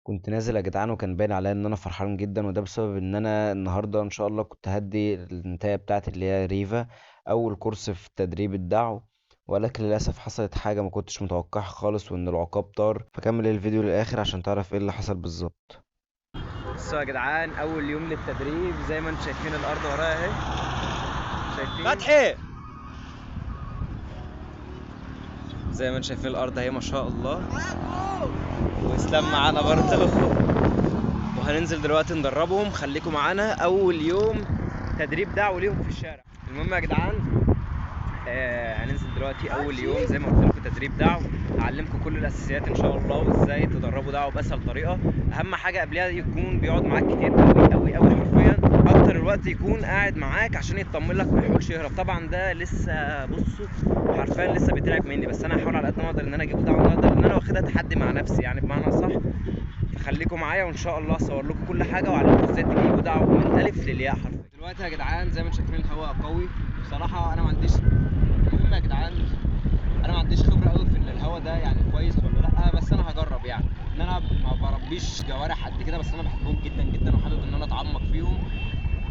كنت نازل يا جدعان، وكان باين عليا ان انا فرحان جدا، وده بسبب ان انا النهارده ان شاء الله كنت هدي النتايه بتاعتي اللي هي ريفا، اول كورس في تدريب الدعو. ولكن للاسف حصلت حاجه ما كنتش متوقعها خالص، وان العقاب طار. فكمل الفيديو للاخر عشان تعرف ايه اللي حصل بالظبط. بصوا يا جدعان، اول يوم للتدريب زي ما انتم شايفين الارض ورايا اهي. شايفين فتحي؟ زي ما انتم شايفين الارض اهي ما شاء الله. واسلام معانا برضه. وهننزل دلوقتي ندربهم، خليكم معانا اول يوم تدريب دعوة ليهم في الشارع. المهم يا جدعان، هننزل دلوقتي اول يوم زي ما قلت لكم تدريب دعوة. هعلمكم كل الاساسيات ان شاء الله، وازاي تدربوا دعوة باسهل طريقه. اهم حاجه قبلها يكون بيقعد معاك كتير قوي قوي قوي، حرفيا اكتر الوقت يكون قاعد معاك عشان يطمن لك ما يحاولش يهرب. طبعا ده لسه بصوا حرفيا لسه بيتلعب مني، بس انا هحاول على قد ما اقدر ان انا اجيبه دعوة النهارده، لان انا واخدها تحدي مع نفسي يعني بمعنى صح. فخليكم معايا وان شاء الله اصور لكم كل حاجه، واعلمكم ازاي تجيبوا دعوة من الالف للياء حرفيا. دلوقتي يا جدعان زي ما انتم شايفين الهواء قوي بصراحه. انا ما عنديش، المهم يا جدعان انا ما عنديش خبره قوي في ان الهوا ده يعني كويس ولا لا، بس انا هجرب يعني. ان انا ما بربيش جوارح قد كده، بس انا بحبهم جدا جدا وحابب ان انا اتعمق فيهم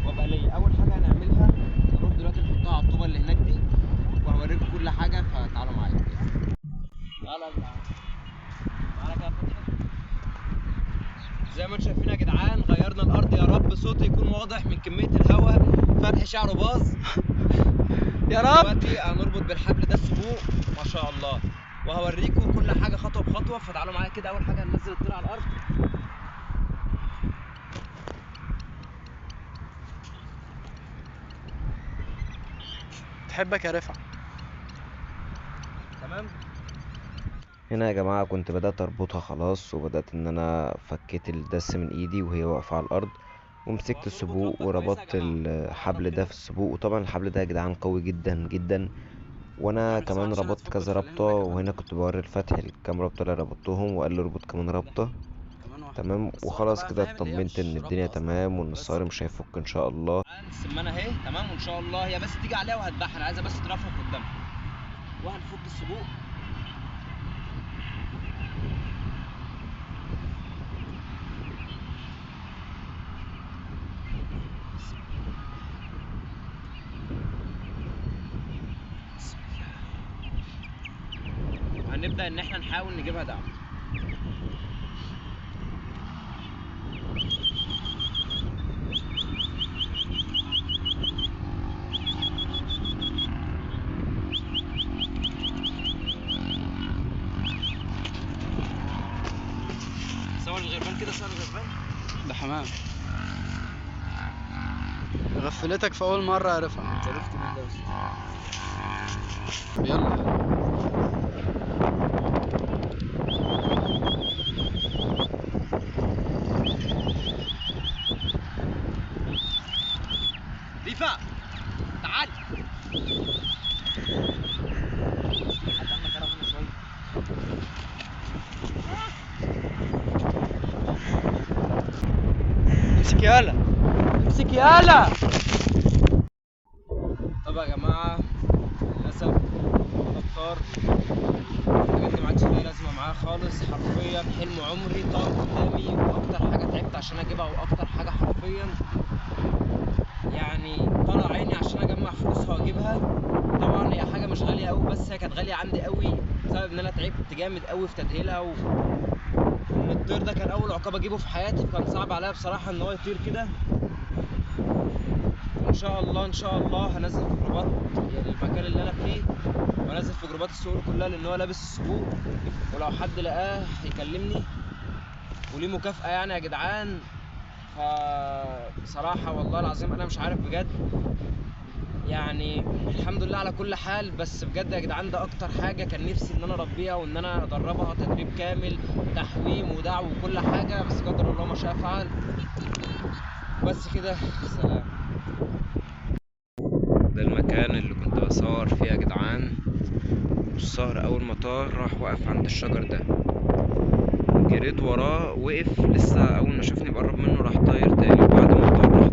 وابقى ليا. اول حاجه هنعملها هنروح دلوقتي نحطها على الطوبه اللي هناك دي، وهوريكم كل حاجه، فتعالوا معايا. تعالى يا جدعان، تعالى كده فتحي. زي ما انتم شايفين يا جدعان غيرنا الارض، يا رب صوتي يكون واضح من كميه الهواء. فتحي شعره باظ. يا رب. دلوقتي هنربط بالحبل ده السبوق ما شاء الله، وهوريكم كل حاجه خطوه بخطوه. فتعالوا معايا كده. اول حاجه هننزل الطير على الارض. تحبك يا رفعت. تمام. هنا يا جماعه كنت بدات اربطها خلاص، وبدات ان انا فكيت الدس من ايدي وهي واقفه على الارض، ومسكت وهنربط السبوق ربطه كويسه يا وربطت جماعه. نقرب الحبل ده كده. في السبوق. وطبعا الحبل ده يا جدعان قوي جدا جدا، وانا اعمل بسرعه كمان عشان ربطت هتفك كذا وتخلينا ربطة. نراجع وهنا بعدين. كنت بوري الفتح الكام ربطة اللي ربطتهم، وقال لي اربط كمان كده ربطة. كمان واحده. تمام، بس واحده وخلاص بقى، كده فاهم اللي هي اطمنت ان مش الدنيا رابطه اصلا. تمام، وان بس الصارم مش هيفك ان شاء الله. السمانه اهي تمام، وان شاء الله هي بس تيجي عليها وهتبحر، عايزه بس ترفرف قدامها. وهنفك السبوق. وهنبدا ان احنا نحاول نجيبها دعم. صور الغربان كده، صور الغربان. ده حمام. غفلتك في اول مره يا رفعت. عرفت مين ده بس. يلا. ريفا تعال. حد عندك كرف هنا شويه. امسك يالا، امسك يالا. طب يا جماعه للاسف بختار الحاجات دي ما عادش ليها لازمه معايا خالص. حرفيا حلم عمري طار قدامي، واكتر حاجه تعبت عشان اجيبها، واكتر حاجه حرفيا يعني طلع عيني عشان اجمع فلوسها واجيبها. طبعا هي حاجه مش غاليه قوي، بس هي كانت غاليه عندي قوي بسبب ان انا تعبت جامد قوي في تدهيلها. وان الطير ده كان اول عقاب اجيبه في حياتي، فكان صعب عليا بصراحه ان هو يطير كده. ان شاء الله ان شاء الله هنزل في جروبات يعني المكان اللي انا فيه، وانزل في جروبات السوق كلها، لان هو لابس السبوق. ولو حد لقاه هيكلمني، وليه مكافأة يعني يا جدعان. فبصراحة والله العظيم انا مش عارف بجد يعني. الحمد لله على كل حال، بس بجد يا جدعان ده اكتر حاجة كان نفسي ان انا اربيها، وان انا ادربها تدريب كامل، تحويم ودعو وكل حاجة، بس قدر الله ما شاء فعل. بس كده، سلام. ده المكان اللي كنت بصور فيه يا جدعان. والصقر اول ما طار راح واقف عند الشجر ده، جريت وراه وقف. لسه اول ما شافني بقرب منه راح طاير تاني، وبعد ما طار